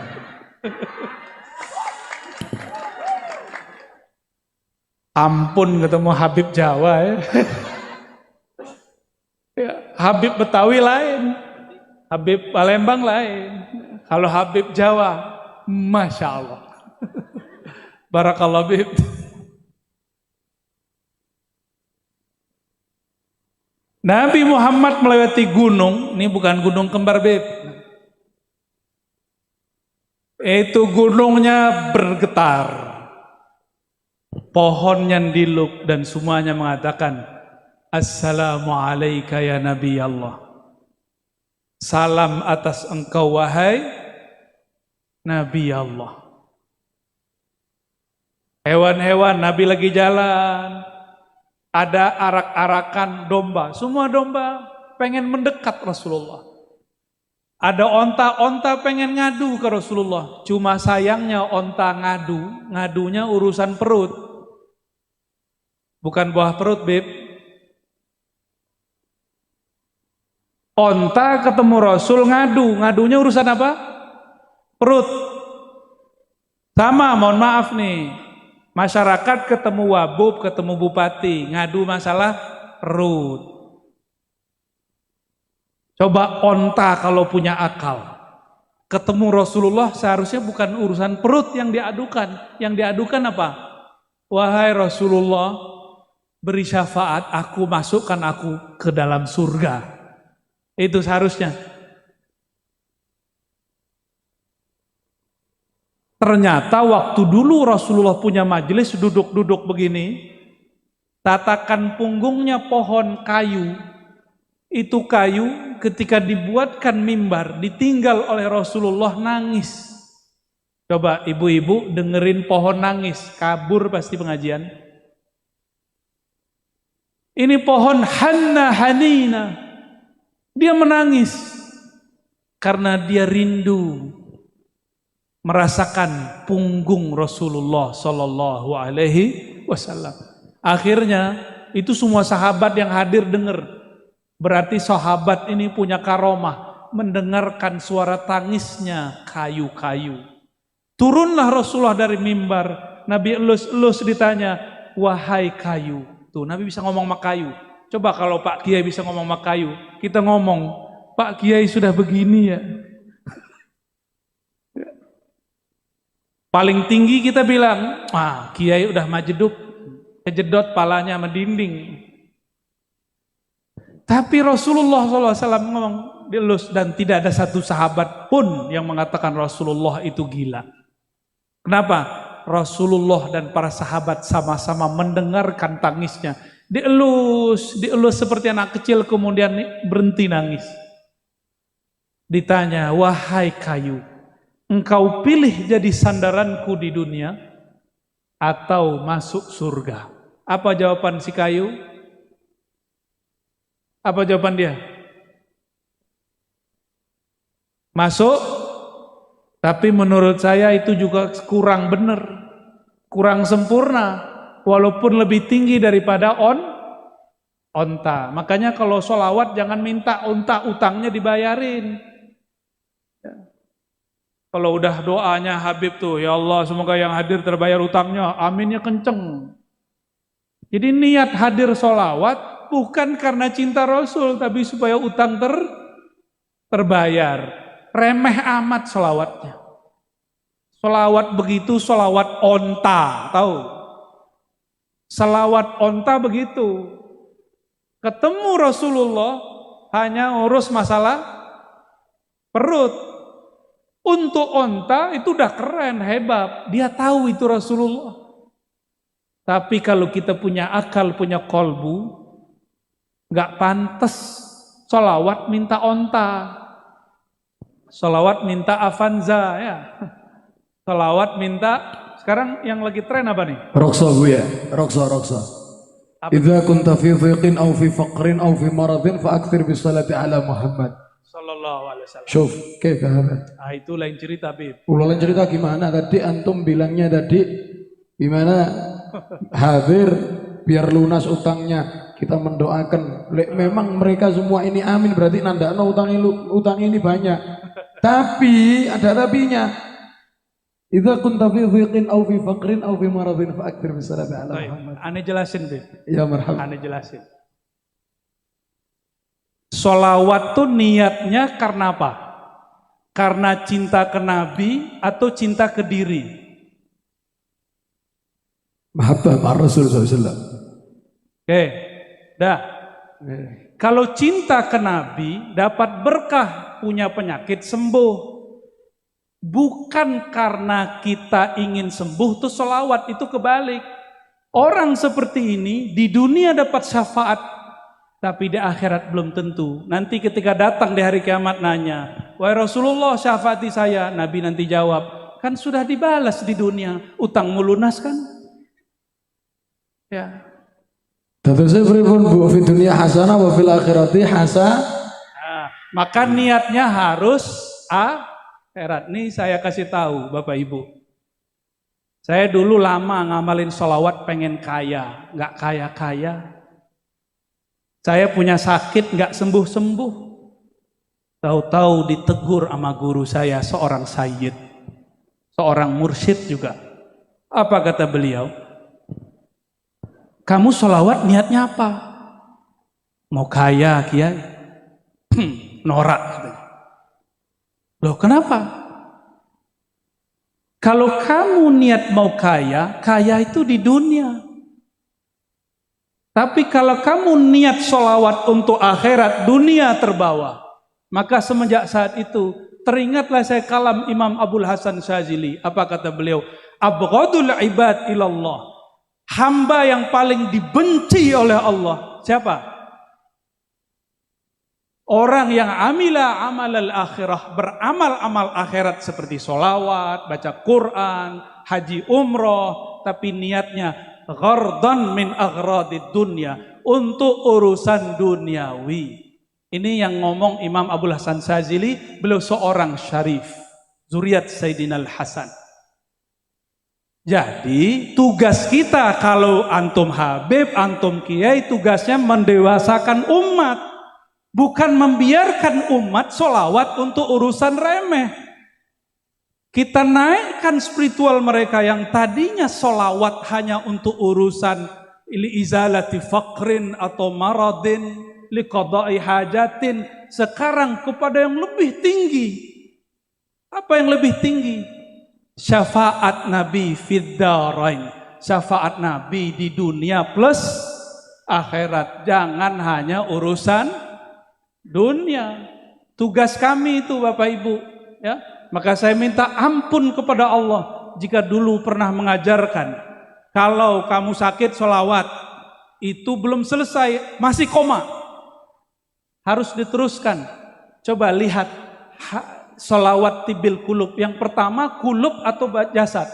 Ampun ketemu Habib Jawa ya. Ya, Habib Betawi lain, Habib Palembang lain. Kalau Habib Jawa, Masya Allah. Barakallah Habib. Nabi Muhammad melewati gunung, ini bukan gunung kembar Habib. Itu gunungnya bergetar. Pohonnya diluk dan semuanya mengatakan, Assalamualaikum ya Nabi Allah. Salam atas engkau wahai Nabi Allah. Hewan-hewan Nabi lagi jalan. Ada arak-arakan domba. Semua domba pengen mendekat Rasulullah. Ada onta-onta pengen ngadu ke Rasulullah. Cuma sayangnya onta ngadunya urusan perut. Bukan buah perut, Beb. Onta ketemu Rasul ngadunya urusan apa? Perut. Sama, mohon maaf nih. Masyarakat ketemu wabub, ketemu bupati, ngadu masalah perut. Coba onta kalau punya akal. Ketemu Rasulullah seharusnya bukan urusan perut yang diadukan. Yang diadukan apa? Wahai Rasulullah, beri syafaat, aku masukkan aku ke dalam surga. Itu seharusnya. Ternyata waktu dulu Rasulullah punya majelis duduk-duduk begini, tatakan punggungnya pohon kayu. Itu kayu ketika dibuatkan mimbar, ditinggal oleh Rasulullah nangis. Coba ibu-ibu dengerin pohon nangis, kabur pasti pengajian. Ini pohon Hanna Hanina. Dia menangis karena dia rindu merasakan punggung Rasulullah Sallallahu Alaihi Wasallam. Akhirnya itu semua sahabat yang hadir dengar. Berarti sahabat ini punya karomah mendengarkan suara tangisnya kayu-kayu. Turunlah Rasulullah dari mimbar. Nabi elus-elus ditanya, wahai kayu. Tuh Nabi bisa ngomong sama kayu. Coba kalau Pak Kiai bisa ngomong sama kayu, kita ngomong, Pak Kiai sudah begini ya. Paling tinggi kita bilang, kiai udah majeduk, kejedot palanya sama dinding. Tapi Rasulullah SAW ngomong dilus, dan tidak ada satu sahabat pun yang mengatakan Rasulullah itu gila. Kenapa? Rasulullah dan para sahabat sama-sama mendengarkan tangisnya. Dielus seperti anak kecil, kemudian berhenti nangis. Ditanya, wahai kayu, engkau pilih jadi sandaranku di dunia atau masuk surga? Apa jawaban si kayu? Apa jawaban dia? Masuk, tapi menurut saya itu juga kurang benar, kurang sempurna, walaupun lebih tinggi daripada onta. Makanya kalau sholawat jangan minta onta utangnya dibayarin. Kalau udah doanya Habib tuh, ya Allah semoga yang hadir terbayar utangnya, aminnya kenceng. Jadi niat hadir sholawat bukan karena cinta Rasul, tapi supaya utang terbayar. Remeh amat sholawatnya. Sholawat begitu, sholawat onta, tahu? Sholawat onta begitu. Ketemu Rasulullah hanya urus masalah perut. Untuk onta itu udah keren, hebat. Dia tahu itu Rasulullah. Tapi kalau kita punya akal, punya kolbu, gak pantas sholawat minta onta. Sholawat minta Avanza ya. Sholawat minta, sekarang yang lagi tren apa nih? Roksa Bu ya, roksa. Idza kunta fi dhiqin aw fi faqrin aw fi maradin fa akthir bis salati ala Muhammad Sallallahu alaihi wasallam. Syuf, kaifa hada? Itu lain cerita, Bib. Ulang cerita gimana tadi antum bilangnya tadi gimana hadir biar lunas utangnya, kita mendoakan. Memang mereka semua ini amin, berarti nandakno utang ini banyak. Tapi ada tapinya. Idza kunta fi dhiqin aw fi faqrin aw fi maradin fa akthir bis salati ala Muhammad. Ane jelasin, Bib. Ya marhab. Ane jelasin. Sholawat tuh niatnya karena apa? Karena cinta ke Nabi atau cinta ke diri? Mahabbah ma Rasul sallallahu. Oke, dah. Kalau cinta ke Nabi dapat berkah, punya penyakit sembuh. Bukan karena kita ingin sembuh tuh sholawat, itu kebalik. Orang seperti ini di dunia dapat syafaat, tapi di akhirat belum tentu. Nanti ketika datang di hari kiamat nanya, wahai Rasulullah syafaati saya, Nabi nanti jawab, kan sudah dibalas di dunia, utangmu lunas kan? Ya. Terusnya pripun Bu, fi dunia hasanah wa fil akhirati hasanah. Maka niatnya harus akhirat. Nih saya kasih tahu Bapak Ibu. Saya dulu lama ngamalin sholawat pengen kaya, nggak kaya-kaya. Saya punya sakit nggak sembuh-sembuh. Tahu-tahu ditegur sama guru saya, seorang sayyid, seorang mursyid juga. Apa kata beliau? Kamu sholawat niatnya apa? Mau kaya, kiai? Norak. Loh kenapa? Kalau kamu niat mau kaya, kaya itu di dunia. Tapi kalau kamu niat sholawat untuk akhirat, dunia terbawa. Maka semenjak saat itu, teringatlah saya kalam Imam Abul Hasan Syazili. Apa kata beliau? Abghadul ibad ilallah. Hamba yang paling dibenci oleh Allah. Siapa? Orang yang amila amal akhirah, beramal amal akhirat seperti sholawat, baca Quran, haji umroh, tapi niatnya ghardan min aghradid dunya, untuk urusan duniawi. Ini yang ngomong Imam Abul Hasan Syazili, beliau seorang syarif, zuriat Sayyidina Al-Hasan. Jadi tugas kita kalau antum Habib, antum Kiai, tugasnya mendewasakan umat. Bukan membiarkan umat sholawat untuk urusan remeh. Kita naikkan spiritual mereka yang tadinya sholawat hanya untuk urusan li izalati faqrin atau maradin, li qada'i hajatin. Sekarang kepada yang lebih tinggi. Apa yang lebih tinggi? syafaat Nabi fid dharain, syafaat Nabi di dunia plus akhirat. Jangan hanya urusan dunia. Tugas kami itu Bapak Ibu, ya. Maka saya minta ampun kepada Allah jika dulu pernah mengajarkan kalau kamu sakit sholawat itu belum selesai, masih koma, harus diteruskan. Coba lihat sholawat tibil kulub. Yang pertama kulub atau jasad.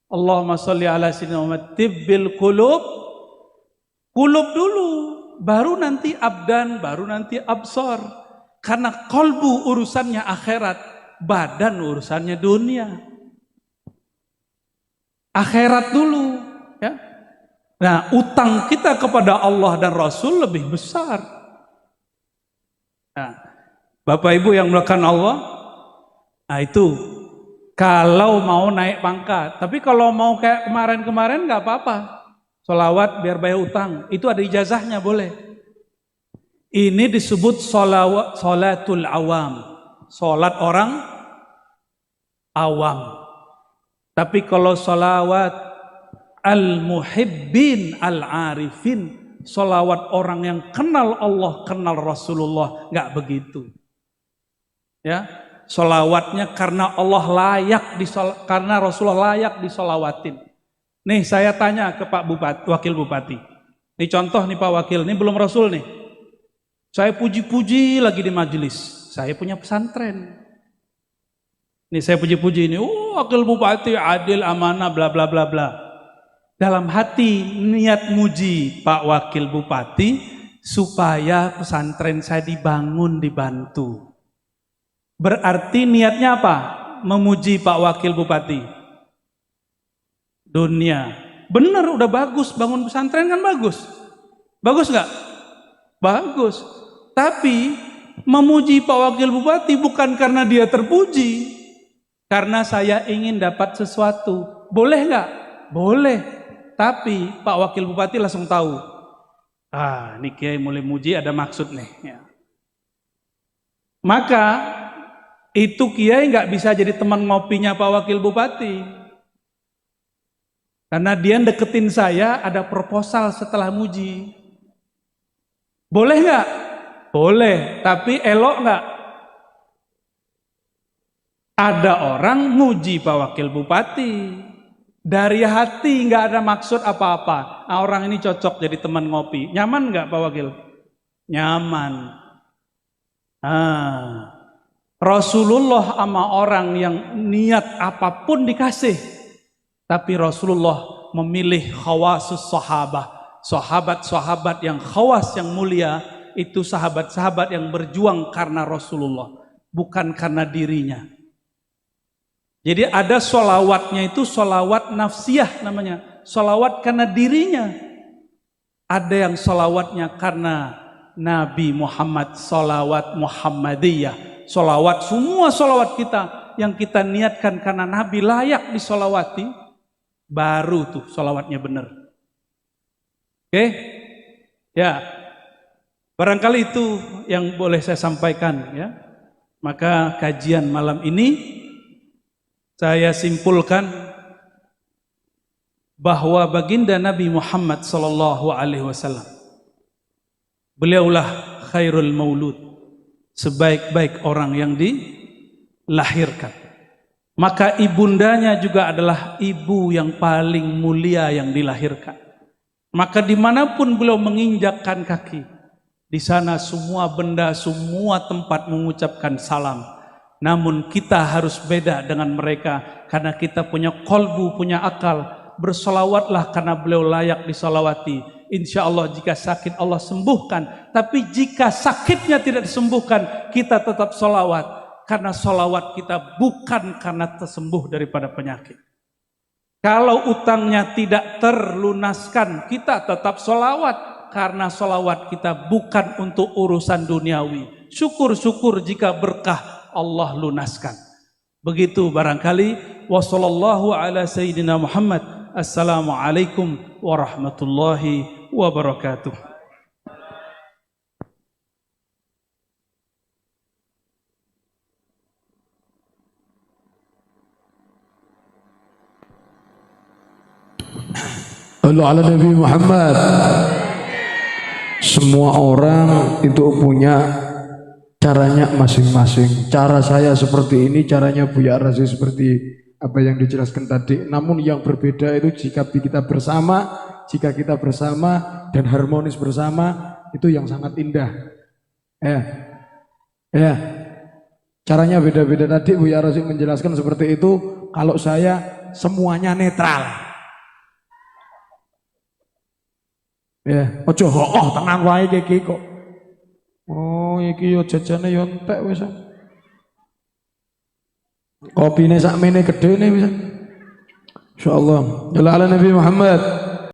Allahumma sholli ala sayyidina Muhammad tibil kulub. Kulub dulu, baru nanti abdan, baru nanti absor. Karena kolbu urusannya akhirat, badan urusannya dunia. Akhirat dulu, ya. Nah, utang kita kepada Allah dan Rasul lebih besar. Nah, Bapak Ibu yang melakukan Allah, nah itu kalau mau naik pangkat. Tapi kalau mau kayak kemarin-kemarin nggak apa-apa. Sholawat biar bayar utang, itu ada ijazahnya boleh. Ini disebut sholatul awam, sholat orang awam. Tapi kalau sholawat al-muhibbin al-arifin, sholawat orang yang kenal Allah, kenal Rasulullah, nggak begitu. Ya, sholawatnya karena Allah layak karena Rasulullah layak disolawatin. Nih saya tanya ke Pak Bupati, Wakil Bupati. Nih contoh nih Pak Wakil, ini belum Rasul nih. Saya puji-puji lagi di majelis. Saya punya pesantren. Nih saya puji-puji ini, Wakil Bupati adil, amanah, bla bla bla bla. Dalam hati niat muji Pak Wakil Bupati supaya pesantren saya dibangun, dibantu. Berarti niatnya apa? Memuji Pak Wakil Bupati. Dunia. Benar, udah bagus, bangun pesantren kan bagus. Bagus nggak? Bagus. Tapi memuji Pak Wakil Bupati bukan karena dia terpuji, karena saya ingin dapat sesuatu. Boleh nggak? Boleh. Tapi Pak Wakil Bupati langsung tahu. Ah, ini Kiai mulai muji ada maksud nih. Ya. Maka itu Kiai nggak bisa jadi teman ngopinya Pak Wakil Bupati. Karena dia deketin saya ada proposal setelah muji. Boleh nggak? Boleh, tapi elok nggak? Ada orang muji Pak Wakil Bupati dari hati, nggak ada maksud apa-apa. Nah, orang ini cocok jadi teman ngopi. Nyaman nggak Pak Wakil? Nyaman. Rasulullah sama orang yang niat apapun dikasih. Tapi Rasulullah memilih khawasus sahabah. Sahabat-sahabat yang khawas, yang mulia, itu sahabat-sahabat yang berjuang karena Rasulullah, bukan karena dirinya. Jadi ada sholawatnya itu sholawat nafsiyah namanya. Sholawat karena dirinya. Ada yang sholawatnya karena Nabi Muhammad, sholawat Muhammadiyah. Sholawat, semua sholawat kita yang kita niatkan karena Nabi layak disolawati. Baru tuh sholawatnya benar. Oke? Ya, barangkali itu yang boleh saya sampaikan ya. Maka kajian malam ini saya simpulkan bahwa baginda Nabi Muhammad SAW, beliaulah khairul maulud, sebaik-baik orang yang dilahirkan. Maka ibundanya juga adalah ibu yang paling mulia yang dilahirkan. Maka dimanapun beliau menginjakkan kaki, di sana semua benda, semua tempat mengucapkan salam. Namun kita harus beda dengan mereka, karena kita punya kolbu, punya akal. Bersolawatlah karena beliau layak disolawati. Insya Allah jika sakit Allah sembuhkan. Tapi jika sakitnya tidak disembuhkan, kita tetap solawat. Karena solawat kita bukan karena tersembuh daripada penyakit. Kalau utangnya tidak terlunaskan, kita tetap solawat. Karena solawat kita bukan untuk urusan duniawi. Syukur-syukur jika berkah Allah lunaskan. Begitu barangkali. Wassallallahu ala sayyidina Muhammad. Assalamualaikum warahmatullahi wabarakatuh. Allah ala Nabi Muhammad. Semua orang itu punya caranya masing-masing. Cara saya seperti ini, caranya Buya Razi seperti apa yang dijelaskan tadi. Namun yang berbeda itu jika kita bersama dan harmonis bersama, itu yang sangat indah. Ya. Caranya beda-beda tadi. Buya Razi menjelaskan seperti itu. Kalau saya semuanya netral. Ya, ojo tenang wae iki kok. Oh, iki yo jajane yo entek wis. Kopine sakmene gedene wis. Insyaallah. Ya ala Nabi Muhammad.